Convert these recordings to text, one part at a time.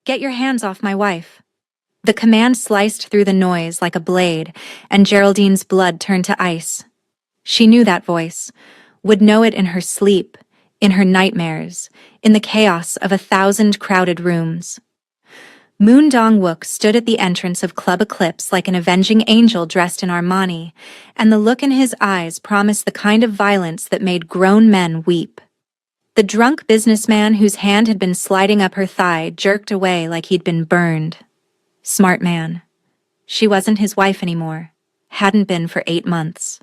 Get your hands off my wife. The command sliced through the noise like a blade, and Geraldine's blood turned to ice. She knew that voice, would know it in her sleep, in her nightmares, in the chaos of 1,000 crowded rooms. Moon Dong-wook stood at the entrance of Club Eclipse like an avenging angel dressed in Armani, and the look in his eyes promised the kind of violence that made grown men weep. The drunk businessman whose hand had been sliding up her thigh jerked away like he'd been burned. Smart man. She wasn't his wife anymore. Hadn't been for 8 months.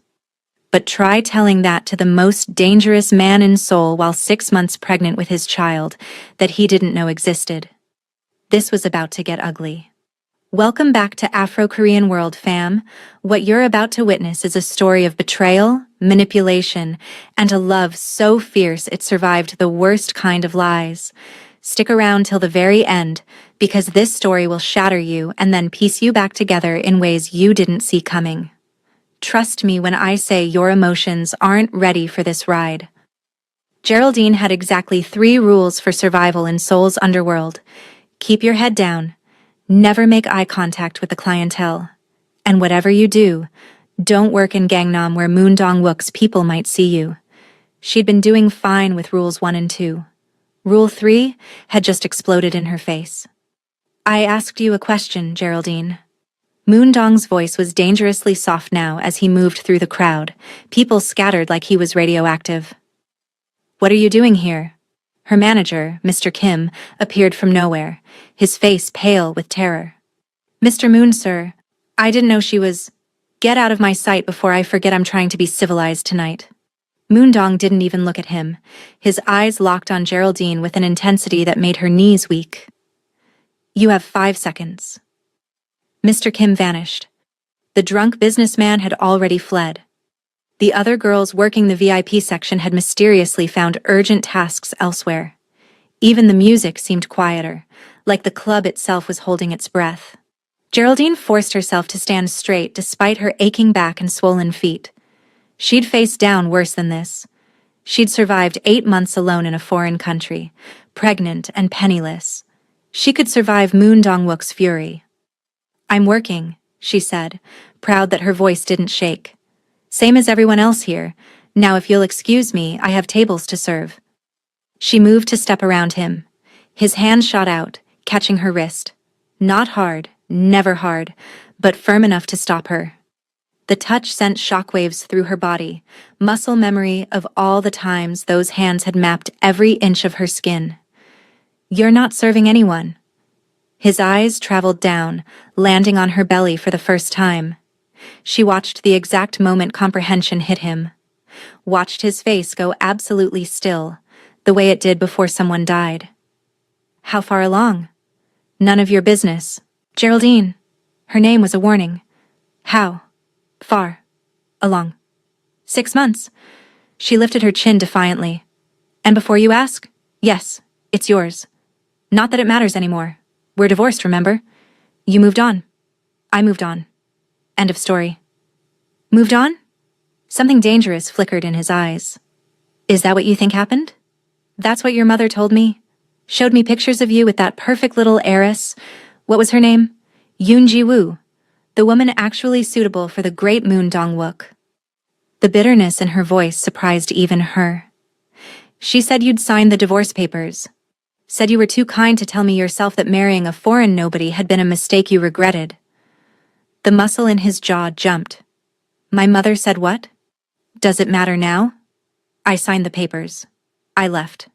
But try telling that to the most dangerous man in Seoul while 6 months pregnant with his child that he didn't know existed. This was about to get ugly. Welcome back to Afro-Korean World, fam. What you're about to witness is a story of betrayal, manipulation, and a love so fierce it survived the worst kind of lies. Stick around till the very end, because this story will shatter you and then piece you back together in ways you didn't see coming. Trust me when I say your emotions aren't ready for this ride. Geraldine had exactly 3 rules for survival in Seoul's underworld. Keep your head down. Never make eye contact with the clientele. And whatever you do, don't work in Gangnam where Moon Dong-wook's people might see you. She'd been doing fine with rules 1 and 2. Rule 3 had just exploded in her face. I asked you a question, Geraldine. Moon Dong's voice was dangerously soft now as he moved through the crowd. People scattered like he was radioactive. What are you doing here? Her manager, Mr. Kim, appeared from nowhere, his face pale with terror. Mr. Moon, sir, I didn't know she was... Get out of my sight before I forget I'm trying to be civilized tonight. Moon Dong didn't even look at him. His eyes locked on Geraldine with an intensity that made her knees weak. You have 5 seconds. Mr. Kim vanished. The drunk businessman had already fled. The other girls working the VIP section had mysteriously found urgent tasks elsewhere. Even the music seemed quieter, like the club itself was holding its breath. Geraldine forced herself to stand straight despite her aching back and swollen feet. She'd faced down worse than this. She'd survived 8 months alone in a foreign country, pregnant and penniless. She could survive Moon Dong-wook's fury. I'm working, she said, proud that her voice didn't shake. Same as everyone else here. Now if you'll excuse me, I have tables to serve. She moved to step around him. His hand shot out, catching her wrist. Not hard, never hard, but firm enough to stop her. The touch sent shockwaves through her body, muscle memory of all the times those hands had mapped every inch of her skin. You're not serving anyone. His eyes traveled down, landing on her belly for the first time. She watched the exact moment comprehension hit him. Watched his face go absolutely still, the way it did before someone died. How far along? None of your business. Geraldine. Her name was a warning. How? Far. Along. 6 months. She lifted her chin defiantly. And before you ask, yes, it's yours. Not that it matters anymore. We're divorced, remember? You moved on. I moved on. End of story. Moved on? Something dangerous flickered in his eyes. Is that what you think happened? That's what your mother told me? Showed me pictures of you with that perfect little heiress. What was her name? Yoon Ji-woo. The woman actually suitable for the great Moon Dong-wook. The bitterness in her voice surprised even her. She said you'd signed the divorce papers. Said you were too kind to tell me yourself that marrying a foreign nobody had been a mistake you regretted. The muscle in his jaw jumped. My mother said what? Does it matter now? I signed the papers. I left.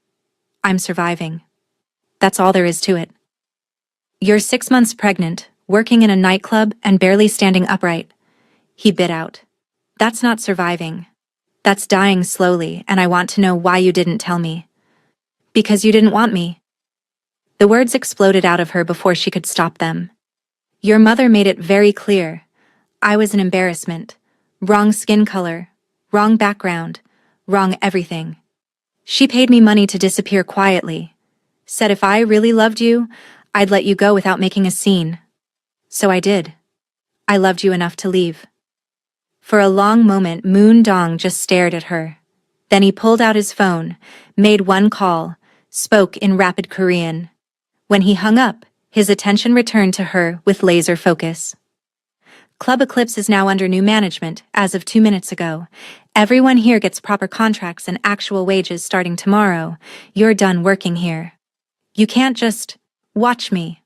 I'm surviving. That's all there is to it. You're 6 months pregnant, working in a nightclub and barely standing upright. He bit out. That's not surviving. That's dying slowly, and I want to know why you didn't tell me. Because you didn't want me. The words exploded out of her before she could stop them. Your mother made it very clear. I was an embarrassment. Wrong skin color, wrong background, wrong everything. She paid me money to disappear quietly. Said if I really loved you, I'd let you go without making a scene. So I did. I loved you enough to leave. For a long moment, Moon Dong just stared at her. Then he pulled out his phone, made one call, spoke in rapid Korean. When he hung up, His attention returned to her with laser focus. Club Eclipse is now under new management, as of 2 minutes ago. Everyone here gets proper contracts and actual wages starting tomorrow. You're done working here. You can't just watch me.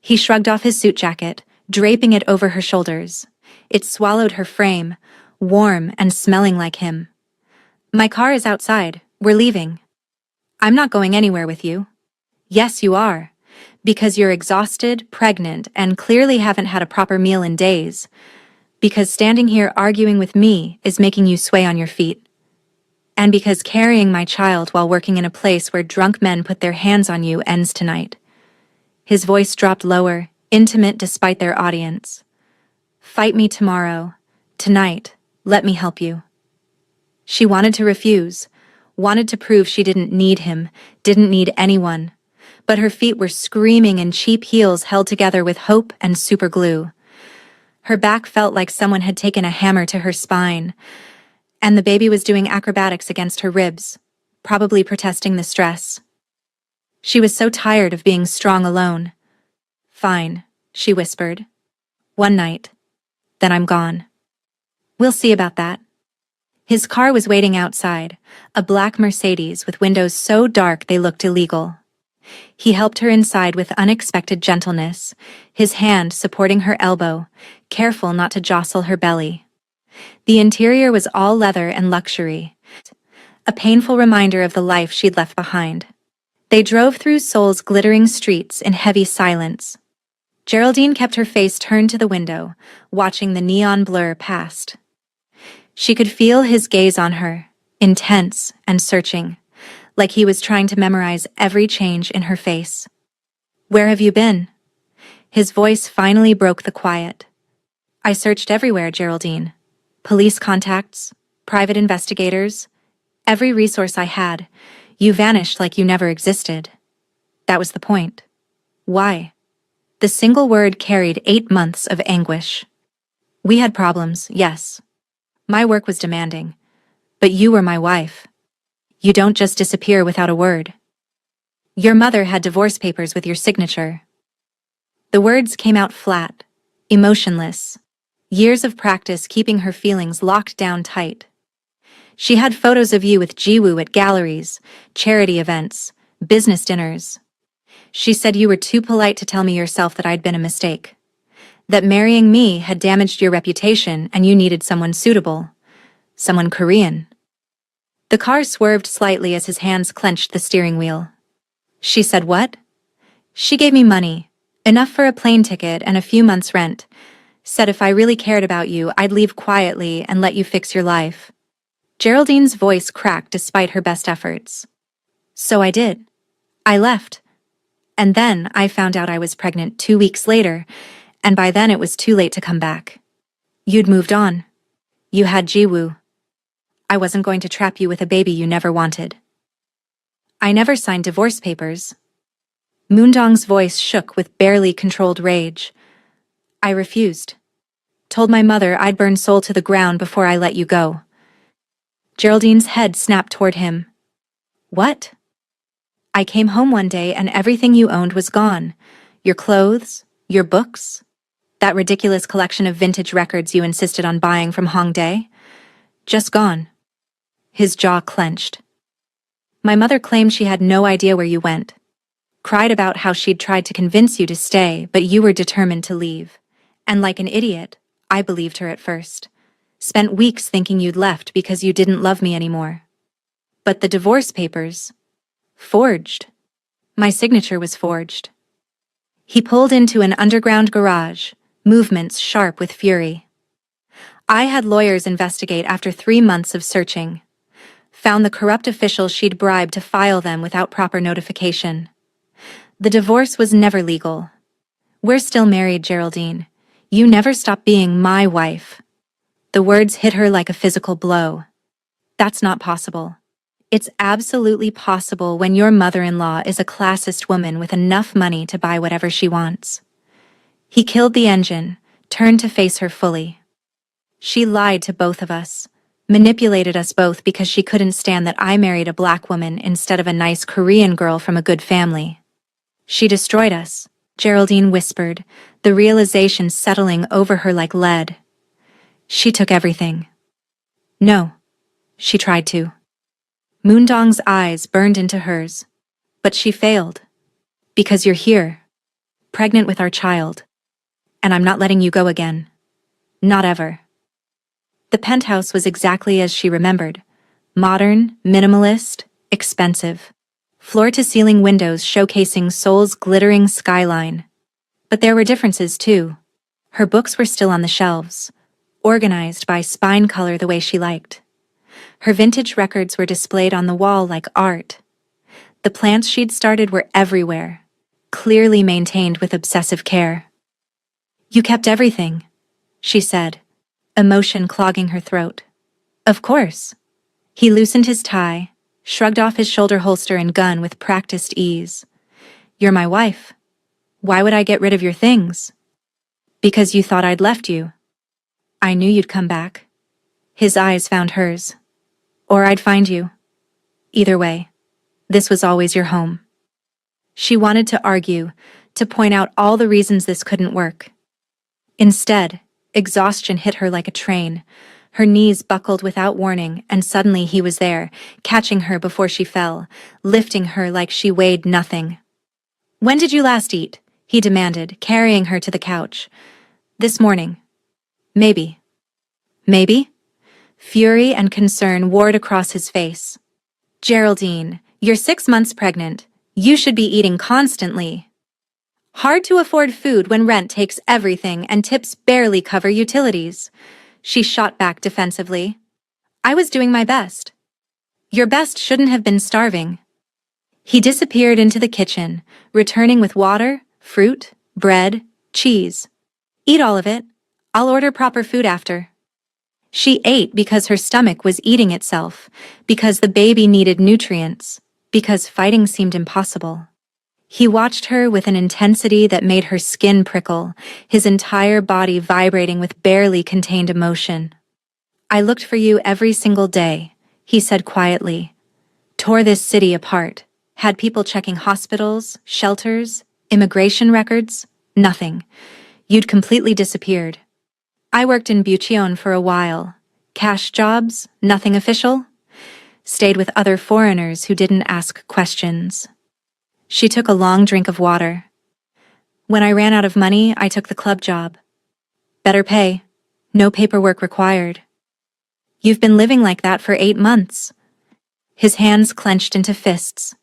He shrugged off his suit jacket, draping it over her shoulders. It swallowed her frame, warm and smelling like him. My car is outside. We're leaving. I'm not going anywhere with you. Yes, you are. Because you're exhausted, pregnant, and clearly haven't had a proper meal in days. Because standing here arguing with me is making you sway on your feet. And because carrying my child while working in a place where drunk men put their hands on you ends tonight. His voice dropped lower, intimate despite their audience. Fight me tomorrow. Tonight, let me help you. She wanted to refuse, wanted to prove she didn't need him, didn't need anyone. But her feet were screaming in cheap heels held together with hope and superglue. Her back felt like someone had taken a hammer to her spine, and the baby was doing acrobatics against her ribs, probably protesting the stress. She was so tired of being strong alone. Fine, she whispered. One night. Then I'm gone. We'll see about that. His car was waiting outside, a black Mercedes with windows so dark they looked illegal. He helped her inside with unexpected gentleness, his hand supporting her elbow, careful not to jostle her belly. The interior was all leather and luxury, a painful reminder of the life she'd left behind. They drove through Seoul's glittering streets in heavy silence. Geraldine kept her face turned to the window, watching the neon blur past. She could feel his gaze on her, intense and searching, like he was trying to memorize every change in her face. Where have you been? His voice finally broke the quiet. I searched everywhere, Geraldine. Police contacts, private investigators, every resource I had. You vanished like you never existed. That was the point. Why? The single word carried 8 months of anguish. We had problems, yes. My work was demanding. But you were my wife. You don't just disappear without a word. Your mother had divorce papers with your signature. The words came out flat, emotionless, years of practice keeping her feelings locked down tight. She had photos of you with Jiwoo at galleries, charity events, business dinners. She said you were too polite to tell me yourself that I'd been a mistake. That marrying me had damaged your reputation and you needed someone suitable. Someone Korean. The car swerved slightly as his hands clenched the steering wheel. She said what? She gave me money, enough for a plane ticket and a few months' rent. Said if I really cared about you, I'd leave quietly and let you fix your life. Geraldine's voice cracked despite her best efforts. So I did. I left. And then I found out I was pregnant 2 weeks later, and by then it was too late to come back. You'd moved on. You had Jiwoo. I wasn't going to trap you with a baby you never wanted. I never signed divorce papers. Moondong's voice shook with barely controlled rage. I refused. Told my mother I'd burn Seoul to the ground before I let you go. Geraldine's head snapped toward him. What? I came home one day and everything you owned was gone. Your clothes, your books, that ridiculous collection of vintage records you insisted on buying from Hongdae. Just gone. His jaw clenched. My mother claimed she had no idea where you went. Cried about how she'd tried to convince you to stay, but you were determined to leave. And like an idiot, I believed her at first. Spent weeks thinking you'd left because you didn't love me anymore. But the divorce papers... forged. My signature was forged. He pulled into an underground garage, movements sharp with fury. I had lawyers investigate after 3 months of searching. Found the corrupt official she'd bribed to file them without proper notification. The divorce was never legal. We're still married, Geraldine. You never stopped being my wife. The words hit her like a physical blow. That's not possible. It's absolutely possible when your mother-in-law is a classist woman with enough money to buy whatever she wants. He killed the engine, turned to face her fully. She lied to both of us, manipulated us both because she couldn't stand that I married a black woman instead of a nice Korean girl from a good family. She destroyed us, Geraldine whispered, the realization settling over her like lead. She took everything. No. She tried to. Moondong's eyes burned into hers. But she failed. Because you're here. Pregnant with our child. And I'm not letting you go again. Not ever. The penthouse was exactly as she remembered. Modern, minimalist, expensive. Floor-to-ceiling windows showcasing Seoul's glittering skyline. But there were differences, too. Her books were still on the shelves, organized by spine color the way she liked. Her vintage records were displayed on the wall like art. The plants she'd started were everywhere, clearly maintained with obsessive care. You kept everything, she said, emotion clogging her throat. Of course. He loosened his tie, shrugged off his shoulder holster and gun with practiced ease. You're my wife. Why would I get rid of your things? Because you thought I'd left you. I knew you'd come back. His eyes found hers. Or I'd find you. Either way, this was always your home. She wanted to argue, to point out all the reasons this couldn't work. Instead, exhaustion hit her like a train. Her knees buckled without warning, and suddenly he was there, catching her before she fell, lifting her like she weighed nothing. When did you last eat? He demanded, carrying her to the couch. This morning. Maybe. Maybe? Fury and concern warred across his face. Geraldine, you're 6 months pregnant. You should be eating constantly. Hard to afford food when rent takes everything and tips barely cover utilities. She shot back defensively. I was doing my best. Your best shouldn't have been starving. He disappeared into the kitchen, returning with water, fruit, bread, cheese. Eat all of it. I'll order proper food after. She ate because her stomach was eating itself, because the baby needed nutrients, because fighting seemed impossible. He watched her with an intensity that made her skin prickle, his entire body vibrating with barely contained emotion. I looked for you every single day, he said quietly. Tore this city apart, had people checking hospitals, shelters, immigration records, nothing. You'd completely disappeared. I worked in Bucheon for a while. Cash jobs, nothing official. Stayed with other foreigners who didn't ask questions. She took a long drink of water. When I ran out of money, I took the club job. Better pay. No paperwork required. You've been living like that for 8 months. His hands clenched into fists.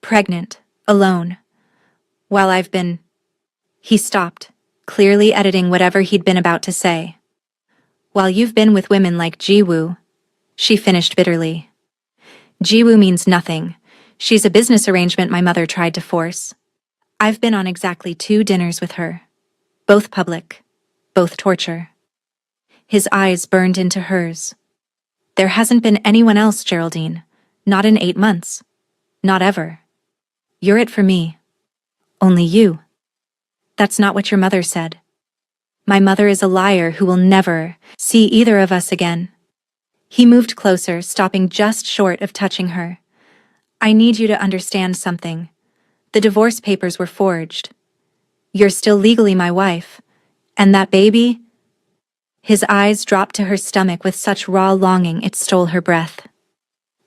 Pregnant, alone. While I've been... He stopped, clearly editing whatever he'd been about to say. While you've been with women like Jiwoo, she finished bitterly. Jiwoo means nothing. She's a business arrangement my mother tried to force. I've been on exactly 2 dinners with her. Both public, both torture. His eyes burned into hers. There hasn't been anyone else, Geraldine. Not in 8 months. Not ever. You're it for me. Only you. That's not what your mother said. My mother is a liar who will never see either of us again. He moved closer, stopping just short of touching her. I need you to understand something. The divorce papers were forged. You're still legally my wife. And that baby... His eyes dropped to her stomach with such raw longing it stole her breath.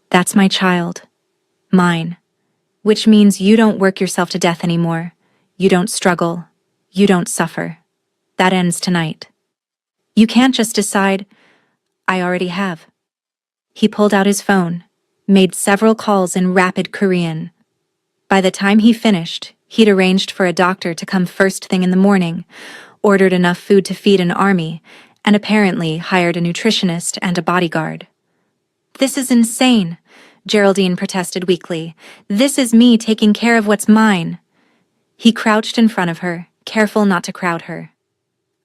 That's my child. Mine. Which means you don't work yourself to death anymore. You don't struggle. You don't suffer. That ends tonight. You can't just decide, I already have. He pulled out his phone, made several calls in rapid Korean. By the time he finished, he'd arranged for a doctor to come first thing in the morning, ordered enough food to feed an army, and apparently hired a nutritionist and a bodyguard. This is insane, Geraldine protested weakly. This is me taking care of what's mine. He crouched in front of her, careful not to crowd her.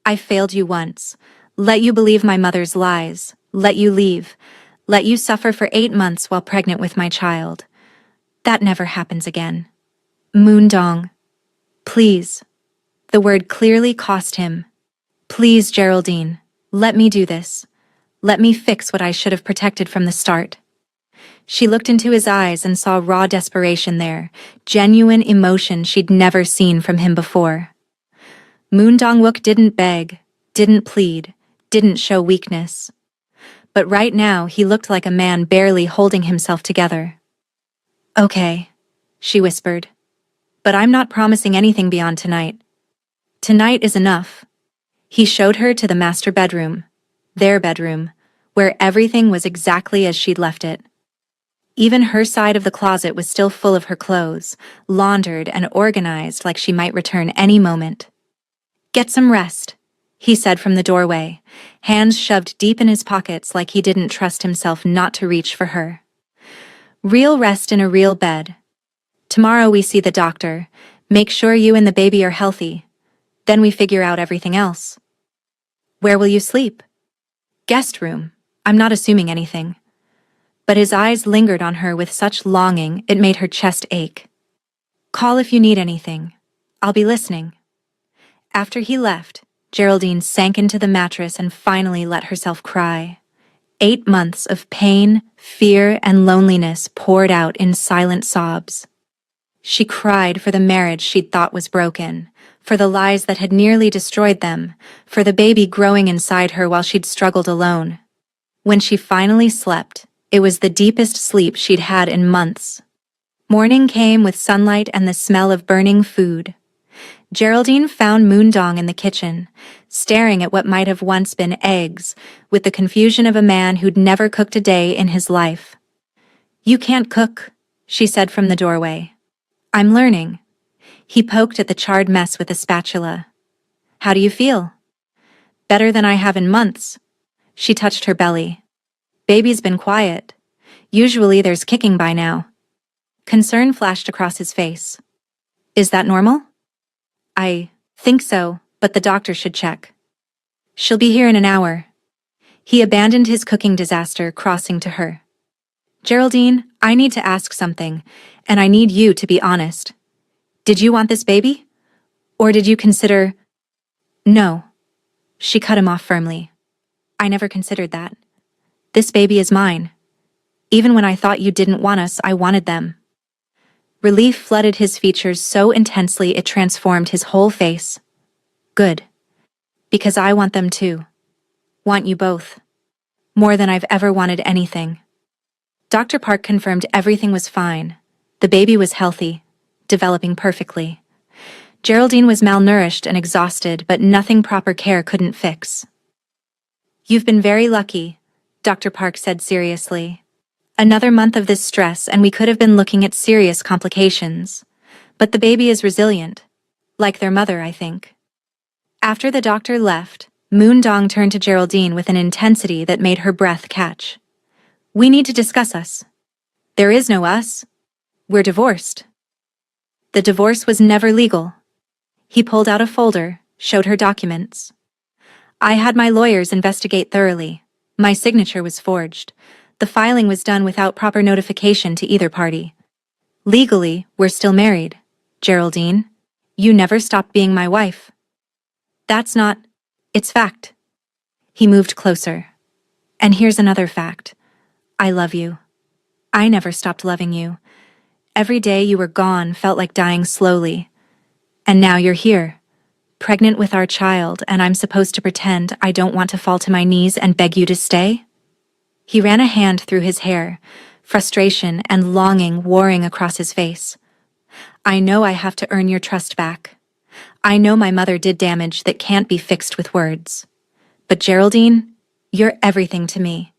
I failed you once. Let you believe my mother's lies. Let you leave. Let you suffer for 8 months while pregnant with my child. That never happens again. Moondong. Please. The word clearly cost him. Please, Geraldine. Let me do this. Let me fix what I should have protected from the start. She looked into his eyes and saw raw desperation there, genuine emotion she'd never seen from him before. Moon Dong-wook didn't beg, didn't plead, didn't show weakness. But right now he looked like a man barely holding himself together. "Okay," she whispered. "But I'm not promising anything beyond tonight. Tonight is enough." He showed her to the master bedroom, their bedroom, where everything was exactly as she'd left it. Even her side of the closet was still full of her clothes, laundered and organized like she might return any moment. "Get some rest," he said from the doorway, hands shoved deep in his pockets like he didn't trust himself not to reach for her. "Real rest in a real bed. Tomorrow we see the doctor, make sure you and the baby are healthy. Then we figure out everything else." "Where will you sleep?" "Guest room. I'm not assuming anything." But his eyes lingered on her with such longing it made her chest ache. "Call if you need anything. I'll be listening." After he left, Geraldine sank into the mattress and finally let herself cry. 8 months of pain, fear, and loneliness poured out in silent sobs. She cried for the marriage she'd thought was broken, for the lies that had nearly destroyed them, for the baby growing inside her while she'd struggled alone. When she finally slept, it was the deepest sleep she'd had in months. Morning came with sunlight and the smell of burning food. Geraldine found Moon Dong in the kitchen, staring at what might have once been eggs, with the confusion of a man who'd never cooked a day in his life. "You can't cook," she said from the doorway. "I'm learning." He poked at the charred mess with a spatula. "How do you feel?" "Better than I have in months." She touched her belly. "Baby's been quiet. Usually there's kicking by now." Concern flashed across his face. "Is that normal?" "I think so, but the doctor should check." "She'll be here in an hour." He abandoned his cooking disaster, crossing to her. "Geraldine, I need to ask something, and I need you to be honest. Did you want this baby? Or did you consider—" "No." She cut him off firmly. "I never considered that. This baby is mine. Even when I thought you didn't want us, I wanted them." Relief flooded his features so intensely it transformed his whole face. "Good. Because I want them too. Want you both. More than I've ever wanted anything." Dr. Park confirmed everything was fine. The baby was healthy, developing perfectly. Geraldine was malnourished and exhausted, but nothing proper care couldn't fix. "You've been very lucky," Dr. Park said seriously. "Another month of this stress and we could have been looking at serious complications. But the baby is resilient. Like their mother, I think." After the doctor left, Moon Dong turned to Geraldine with an intensity that made her breath catch. "We need to discuss us. There is no us. We're divorced." The divorce was never legal. He pulled out a folder, showed her documents. "I had my lawyers investigate thoroughly. My signature was forged. The filing was done without proper notification to either party. Legally, we're still married. Geraldine, you never stopped being my wife." "That's not... It's fact." He moved closer. "And here's another fact. I love you. I never stopped loving you. Every day you were gone felt like dying slowly. And now you're here, pregnant with our child, and I'm supposed to pretend I don't want to fall to my knees and beg you to stay?" He ran a hand through his hair, frustration and longing warring across his face. "I know I have to earn your trust back. I know my mother did damage that can't be fixed with words. But Geraldine, you're everything to me.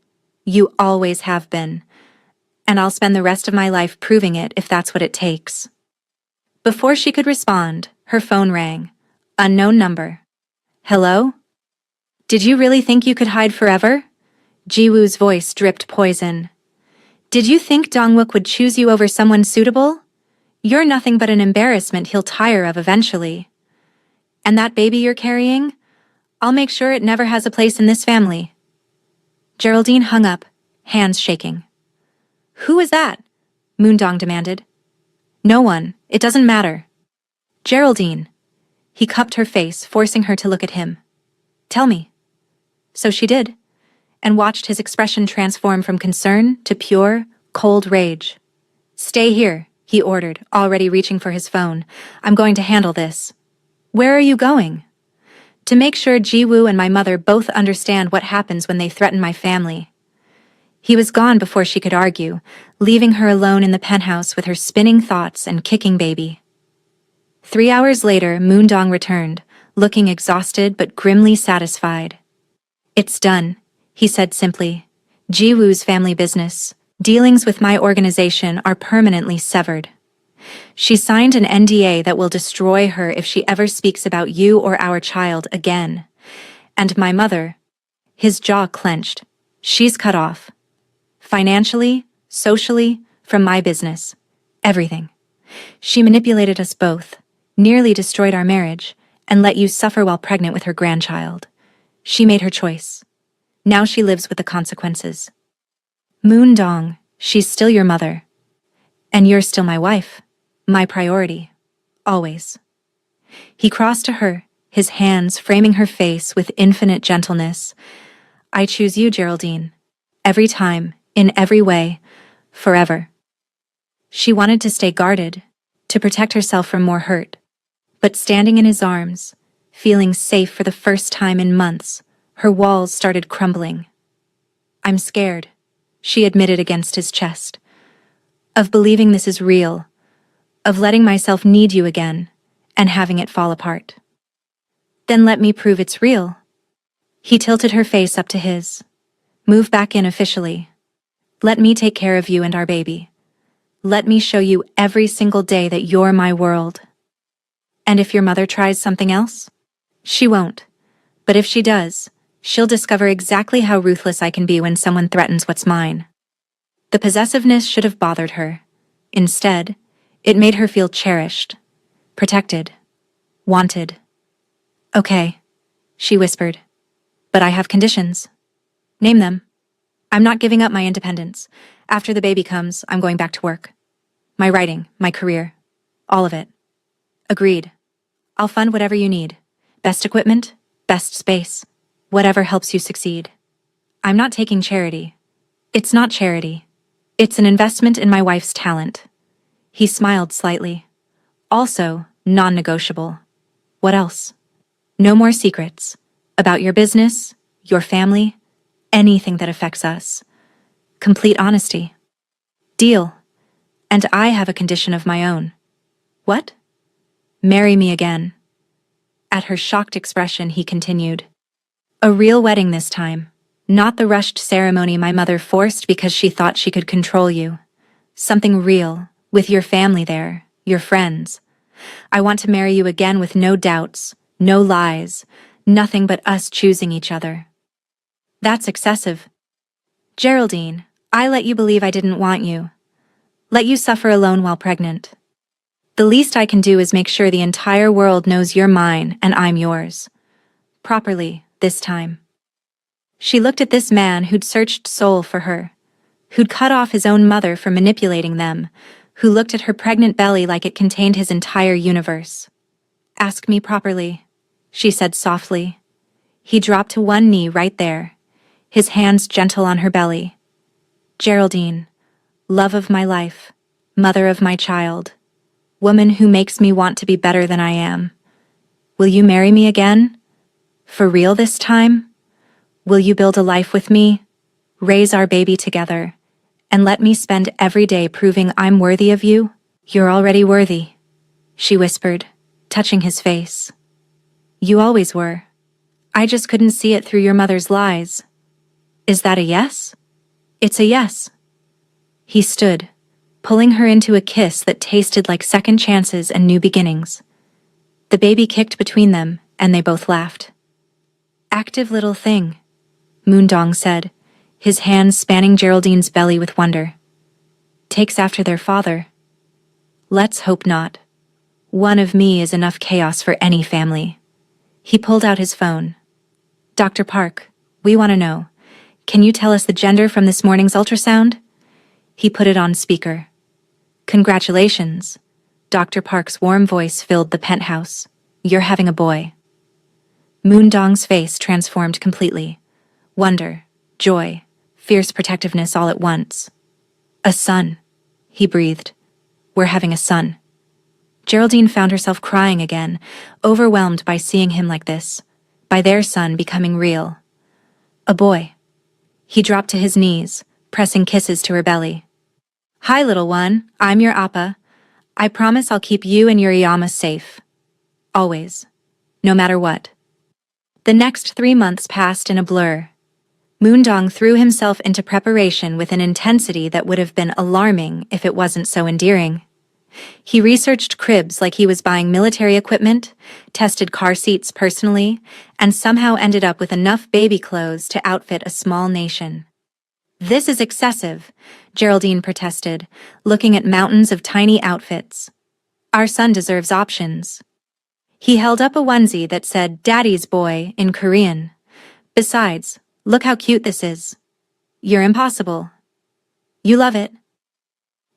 You always have been. And I'll spend the rest of my life proving it if that's what it takes." Before she could respond, her phone rang. Unknown number. "Hello? Did you really think you could hide forever?" Jiwoo's voice dripped poison. "Did you think Dongwook would choose you over someone suitable? You're nothing but an embarrassment he'll tire of eventually. And that baby you're carrying? I'll make sure it never has a place in this family." Geraldine hung up, hands shaking. "Who is that?" Moon Dong demanded. "No one. It doesn't matter." "Geraldine." He cupped her face, forcing her to look at him. "Tell me." So she did, and watched his expression transform from concern to pure, cold rage. "Stay here," he ordered, already reaching for his phone. "I'm going to handle this." "Where are you going?" "To make sure Ji-woo and my mother both understand what happens when they threaten my family." He was gone before she could argue, leaving her alone in the penthouse with her spinning thoughts and kicking baby. 3 hours later, Moondong returned, looking exhausted but grimly satisfied. "It's done," he said simply. "Ji-woo's family business. Dealings with my organization are permanently severed. She signed an NDA that will destroy her if she ever speaks about you or our child again. And my mother," his jaw clenched, "she's cut off. Financially, socially, from my business. Everything. She manipulated us both, nearly destroyed our marriage, and let you suffer while pregnant with her grandchild. She made her choice. Now she lives with the consequences. Moondong, she's still your mother. And you're still my wife. My priority. Always." He crossed to her, his hands framing her face with infinite gentleness. "I choose you, Geraldine. Every time, in every way, forever." She wanted to stay guarded, to protect herself from more hurt. But standing in his arms, feeling safe for the first time in months, her walls started crumbling. "I'm scared," she admitted against his chest. "Of believing this is real. Of letting myself need you again, and having it fall apart." "Then let me prove it's real." He tilted her face up to his. "Move back in officially. Let me take care of you and our baby. Let me show you every single day that you're my world. And if your mother tries something else?" "She won't. But if she does, she'll discover exactly how ruthless I can be when someone threatens what's mine." The possessiveness should have bothered her. Instead, it made her feel cherished, protected, wanted. "Okay," she whispered. "But I have conditions." "Name them." "I'm not giving up my independence. After the baby comes, I'm going back to work. My writing, my career. All of it." "Agreed. I'll fund whatever you need. Best equipment, best space. Whatever helps you succeed. I'm not taking charity. It's not charity. It's an investment in my wife's talent." He smiled slightly. "Also, non-negotiable." "What else?" "No more secrets. About your business, your family, anything that affects us. Complete honesty." "Deal. And I have a condition of my own." "What?" "Marry me again." At her shocked expression, he continued. "A real wedding this time. Not the rushed ceremony my mother forced because she thought she could control you. Something real, with your family there, your friends. I want to marry you again with no doubts, no lies, nothing but us choosing each other." "That's excessive." "Geraldine, I let you believe I didn't want you. Let you suffer alone while pregnant. The least I can do is make sure the entire world knows you're mine and I'm yours. Properly, this time." She looked at this man who'd searched soul for her, who'd cut off his own mother for manipulating them, who looked at her pregnant belly like it contained his entire universe. "Ask me properly," she said softly. He dropped to one knee right there, his hands gentle on her belly. "Geraldine, love of my life, mother of my child, woman who makes me want to be better than I am. Will you marry me again? For real this time? Will you build a life with me, raise our baby together, and let me spend every day proving I'm worthy of you?" "You're already worthy," she whispered, touching his face. "You always were. I just couldn't see it through your mother's lies." "Is that a yes?" "It's a yes." He stood, pulling her into a kiss that tasted like second chances and new beginnings. The baby kicked between them, and they both laughed. "Active little thing," Moondong said, his hands spanning Geraldine's belly with wonder. "Takes after their father. Let's hope not. One of me is enough chaos for any family." He pulled out his phone. "Dr. Park, we want to know. Can you tell us the gender from this morning's ultrasound?" He put it on speaker. "Congratulations." Dr. Park's warm voice filled the penthouse. "You're having a boy." Moondong's face transformed completely. Wonder, joy, fierce protectiveness all at once. A son, he breathed. We're having a son. Geraldine found herself crying again, overwhelmed by seeing him like this, by their son becoming real. A boy. He dropped to his knees, pressing kisses to her belly. Hi, little one, I'm your appa. I promise I'll keep you and your Iyama safe. Always. No matter what. The next 3 months passed in a blur. Moondong threw himself into preparation with an intensity that would have been alarming if it wasn't so endearing. He researched cribs like he was buying military equipment, tested car seats personally, and somehow ended up with enough baby clothes to outfit a small nation. This is excessive, Geraldine protested, looking at mountains of tiny outfits. Our son deserves options. He held up a onesie that said Daddy's Boy in Korean. Besides, look how cute this is. You're impossible. You love it.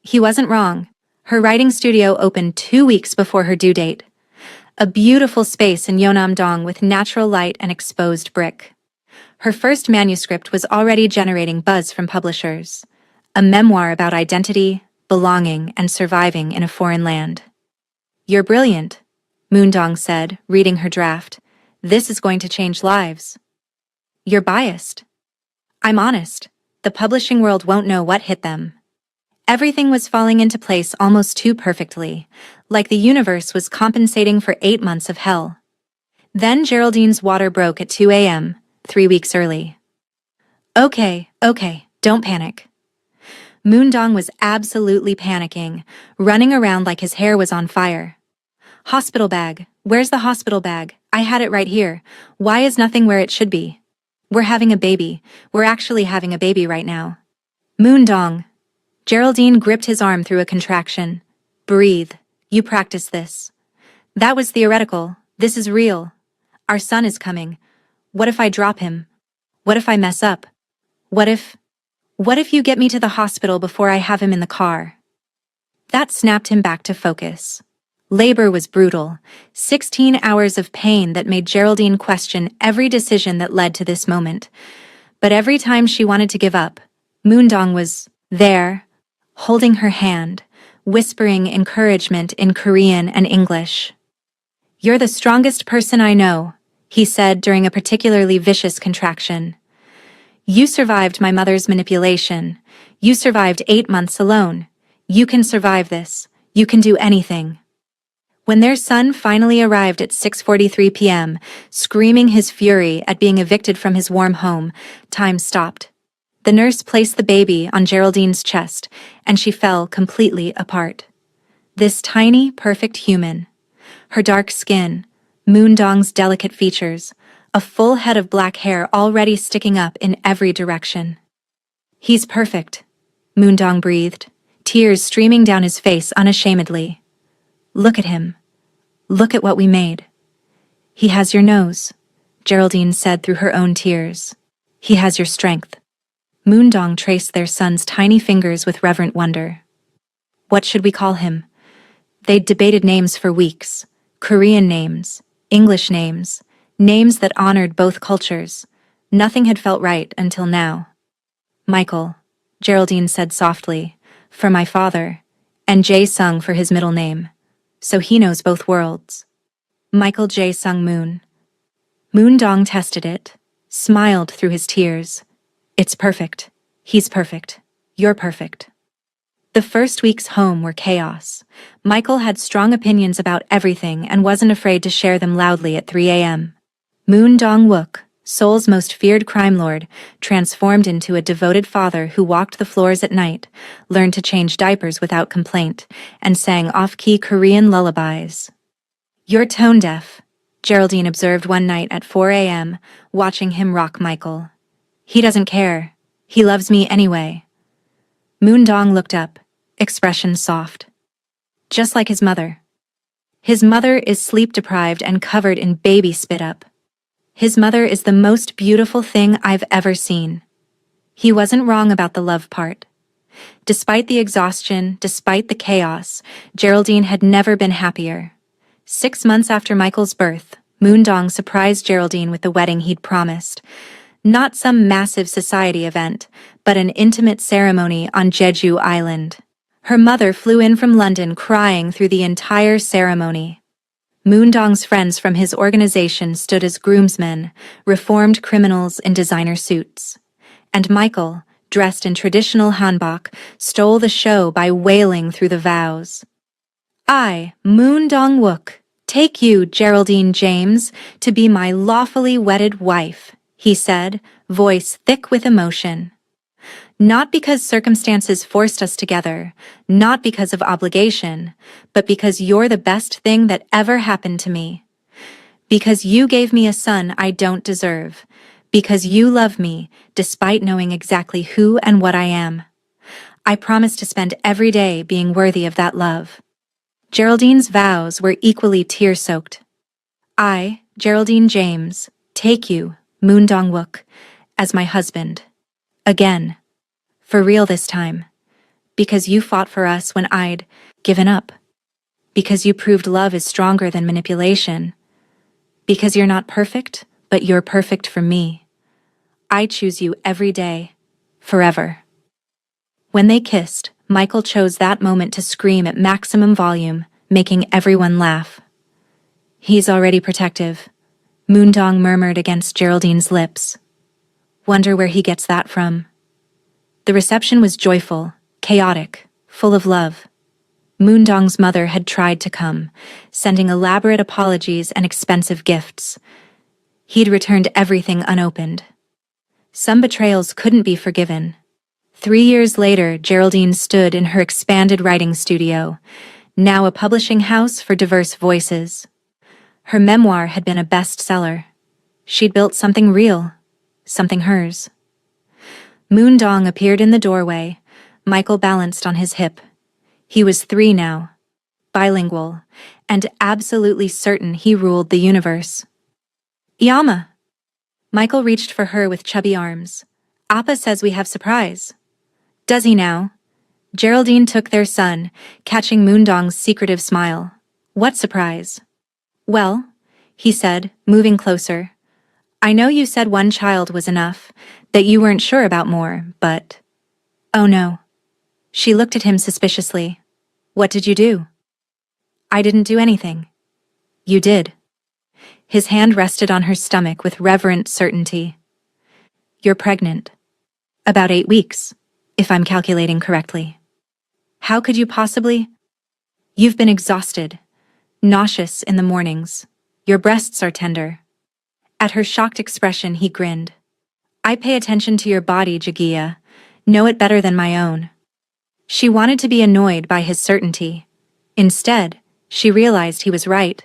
He wasn't wrong. Her writing studio opened 2 weeks before her due date. A beautiful space in Yeonnam-dong with natural light and exposed brick. Her first manuscript was already generating buzz from publishers. A memoir about identity, belonging, and surviving in a foreign land. You're brilliant, Moondong said, reading her draft. This is going to change lives. You're biased. I'm honest. The publishing world won't know what hit them. Everything was falling into place almost too perfectly, like the universe was compensating for 8 months of hell. Then Geraldine's water broke at 2 a.m., 3 weeks early. Okay, don't panic. Moondong was absolutely panicking, running around like his hair was on fire. Hospital bag. Where's the hospital bag? I had it right here. Why is nothing where it should be? We're having a baby. We're actually having a baby right now. Moondong. Geraldine gripped his arm through a contraction. Breathe. You practice this. That was theoretical. This is real. Our son is coming. What if I drop him? What if I mess up? What if you get me to the hospital before I have him in the car? That snapped him back to focus. Labor was brutal. 16 hours of pain that made Geraldine question every decision that led to this moment. But every time she wanted to give up, Moondong was there, holding her hand, whispering encouragement in Korean and English. You're the strongest person I know, he said during a particularly vicious contraction. You survived my mother's manipulation. You survived 8 months alone. You can survive this. You can do anything. When their son finally arrived at 6:43 p.m., screaming his fury at being evicted from his warm home, time stopped. The nurse placed the baby on Geraldine's chest, and she fell completely apart. This tiny, perfect human. Her dark skin, Moondong's delicate features, a full head of black hair already sticking up in every direction. He's perfect, Moondong breathed, tears streaming down his face unashamedly. Look at him. Look at what we made. He has your nose, Geraldine said through her own tears. He has your strength. Moondong traced their son's tiny fingers with reverent wonder. What should we call him? They'd debated names for weeks. Korean names, English names, names that honored both cultures. Nothing had felt right until now. Michael, Geraldine said softly, for my father, and Jae-sung for his middle name. So he knows both worlds. Michael Jae-sung Moon. Moondong tested it, smiled through his tears. It's perfect. He's perfect. You're perfect. The first weeks home were chaos. Michael had strong opinions about everything and wasn't afraid to share them loudly at 3 a.m. Moon Dong-wook, Seoul's most feared crime lord, transformed into a devoted father who walked the floors at night, learned to change diapers without complaint, and sang off-key Korean lullabies. You're tone-deaf, Geraldine observed one night at 4 a.m., watching him rock Michael. He doesn't care. He loves me anyway. Moondong looked up, expression soft. Just like his mother. His mother is sleep-deprived and covered in baby spit-up. His mother is the most beautiful thing I've ever seen. He wasn't wrong about the love part. Despite the exhaustion, despite the chaos, Geraldine had never been happier. 6 months after Michael's birth, Moondong surprised Geraldine with the wedding he'd promised. Not some massive society event, but an intimate ceremony on Jeju Island. Her mother flew in from London crying through the entire ceremony. Moondong's friends from his organization stood as groomsmen, reformed criminals in designer suits. And Michael, dressed in traditional hanbok, stole the show by wailing through the vows. I, Moon Dong-wook, take you, Geraldine James, to be my lawfully wedded wife, he said, voice thick with emotion. Not because circumstances forced us together, not because of obligation, but because you're the best thing that ever happened to me. Because you gave me a son I don't deserve. Because you love me, despite knowing exactly who and what I am. I promise to spend every day being worthy of that love. Geraldine's vows were equally tear-soaked. I, Geraldine James, take you, Moon Dong-wook, as my husband. Again. For real this time. Because you fought for us when I'd given up. Because you proved love is stronger than manipulation. Because you're not perfect, but you're perfect for me. I choose you every day, forever. When they kissed, Michael chose that moment to scream at maximum volume, making everyone laugh. He's already protective, Moondong murmured against Geraldine's lips. Wonder where he gets that from. The reception was joyful, chaotic, full of love. Moondong's mother had tried to come, sending elaborate apologies and expensive gifts. He'd returned everything unopened. Some betrayals couldn't be forgiven. 3 years later, Geraldine stood in her expanded writing studio, now a publishing house for diverse voices. Her memoir had been a bestseller. She'd built something real, something hers. Moondong appeared in the doorway, Michael balanced on his hip. He was 3 now, bilingual, and absolutely certain he ruled the universe. Yama! Michael reached for her with chubby arms. Appa says we have surprise. Does he now? Geraldine took their son, catching Moondong's secretive smile. What surprise? Well, he said, moving closer. I know you said 1 child was enough, that you weren't sure about more, but... Oh no. She looked at him suspiciously. What did you do? I didn't do anything. You did. His hand rested on her stomach with reverent certainty. You're pregnant. About 8 weeks, if I'm calculating correctly. How could you possibly? You've been exhausted, nauseous in the mornings. Your breasts are tender. At her shocked expression, he grinned. I pay attention to your body, Jagia. Know it better than my own. She wanted to be annoyed by his certainty. Instead, she realized he was right.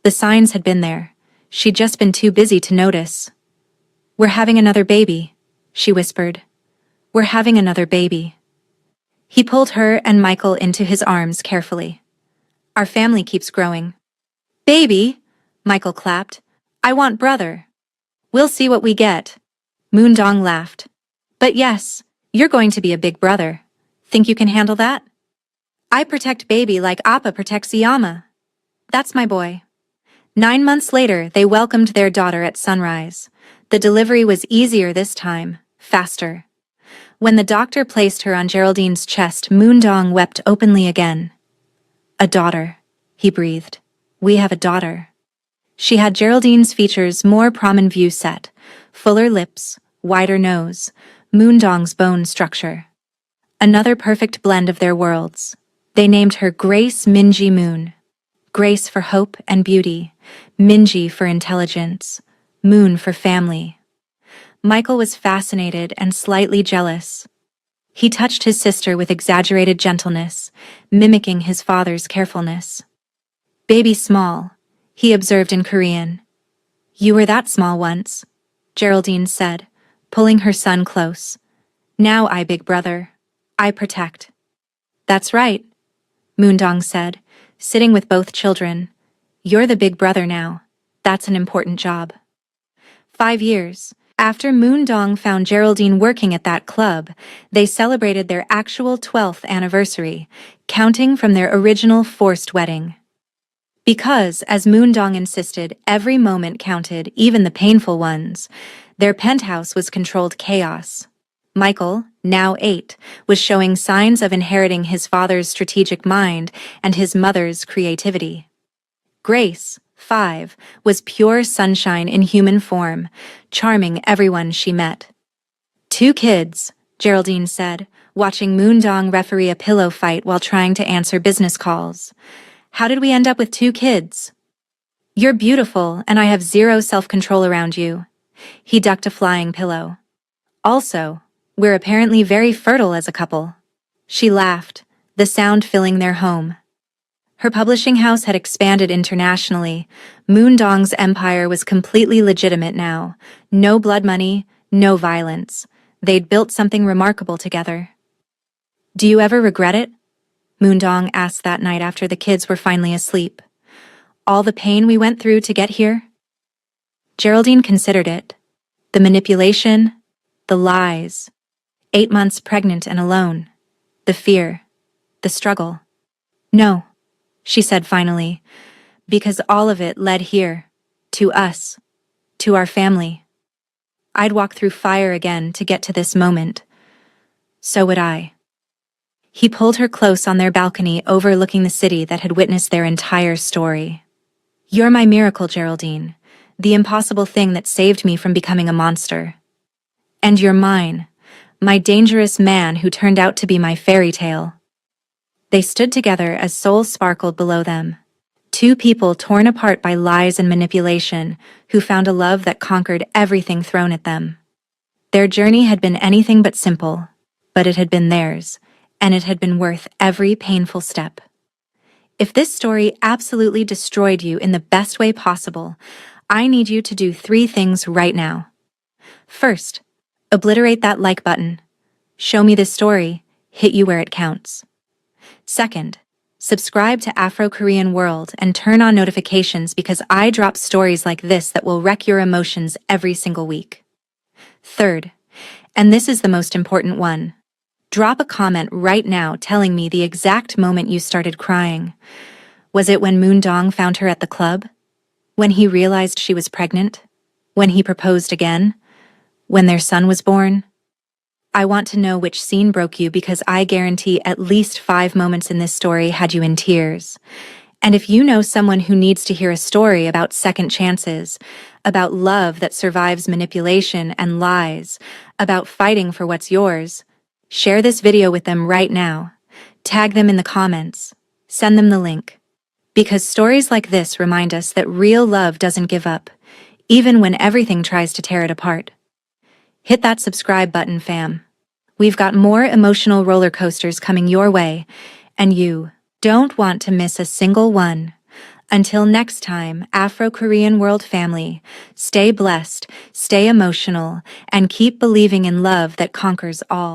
The signs had been there. She'd just been too busy to notice. We're having another baby, she whispered. We're having another baby. He pulled her and Michael into his arms carefully. Our family keeps growing. Baby, Michael clapped. I want brother. We'll see what we get. Moondong laughed. But yes, you're going to be a big brother. Think you can handle that? I protect baby like Appa protects Yama. That's my boy. 9 months later, they welcomed their daughter at sunrise. The delivery was easier this time, faster. When the doctor placed her on Geraldine's chest, Moondong wept openly again. A daughter, he breathed. We have a daughter. She had Geraldine's features more prom in view set, fuller lips, wider nose, Moondong's bone structure. Another perfect blend of their worlds. They named her Grace Minji Moon. Grace for hope and beauty, Minji for intelligence, Moon for family. Michael was fascinated and slightly jealous. He touched his sister with exaggerated gentleness, mimicking his father's carefulness. Baby small, he observed in Korean. You were that small once, Geraldine said, pulling her son close. Now I big brother. I protect. That's right, Moondong said, sitting with both children. You're the big brother now. That's an important job. 5 years. After Moondong found Geraldine working at that club, they celebrated their actual 12th anniversary, counting from their original forced wedding. Because, as Moondong insisted, every moment counted, even the painful ones, Their penthouse was controlled chaos. Michael, now 8, was showing signs of inheriting his father's strategic mind and his mother's creativity. Grace, 5, was pure sunshine in human form, charming everyone she met. 2 kids, Geraldine said, watching Moondong referee a pillow fight while trying to answer business calls. How did we end up with 2 kids? You're beautiful, and I have zero self-control around you. He ducked a flying pillow. Also, we're apparently very fertile as a couple. She laughed, the sound filling their home. Her publishing house had expanded internationally. Moondong's empire was completely legitimate now. No blood money, no violence. They'd built something remarkable together. Do you ever regret it? Moondong asked that night after the kids were finally asleep. All the pain we went through to get here? Geraldine considered it. The manipulation, the lies, 8 months pregnant and alone, the fear, the struggle. No, she said finally, because all of it led here, to us, to our family. I'd walk through fire again to get to this moment. So would I. He pulled her close on their balcony overlooking the city that had witnessed their entire story. You're my miracle, Geraldine, the impossible thing that saved me from becoming a monster. And you're mine, my dangerous man who turned out to be my fairy tale. They stood together as souls sparkled below them. 2 people torn apart by lies and manipulation, who found a love that conquered everything thrown at them. Their journey had been anything but simple, but it had been theirs, and it had been worth every painful step. If this story absolutely destroyed you in the best way possible, I need you to do 3 things right now. First, obliterate that like button. Show me this story, hit you where it counts. Second, subscribe to Afro-Korean World and turn on notifications because I drop stories like this that will wreck your emotions every single week. Third, and this is the most important one, drop a comment right now telling me the exact moment you started crying. Was it when Moondong found her at the club? When he realized she was pregnant? When he proposed again? When their son was born? I want to know which scene broke you because I guarantee at least 5 moments in this story had you in tears. And if you know someone who needs to hear a story about second chances, about love that survives manipulation and lies, about fighting for what's yours, share this video with them right now. Tag them in the comments. Send them the link. Because stories like this remind us that real love doesn't give up, even when everything tries to tear it apart. Hit that subscribe button, fam. We've got more emotional roller coasters coming your way, and you don't want to miss a single one. Until next time, Afro-Korean World family, stay blessed, stay emotional, and keep believing in love that conquers all.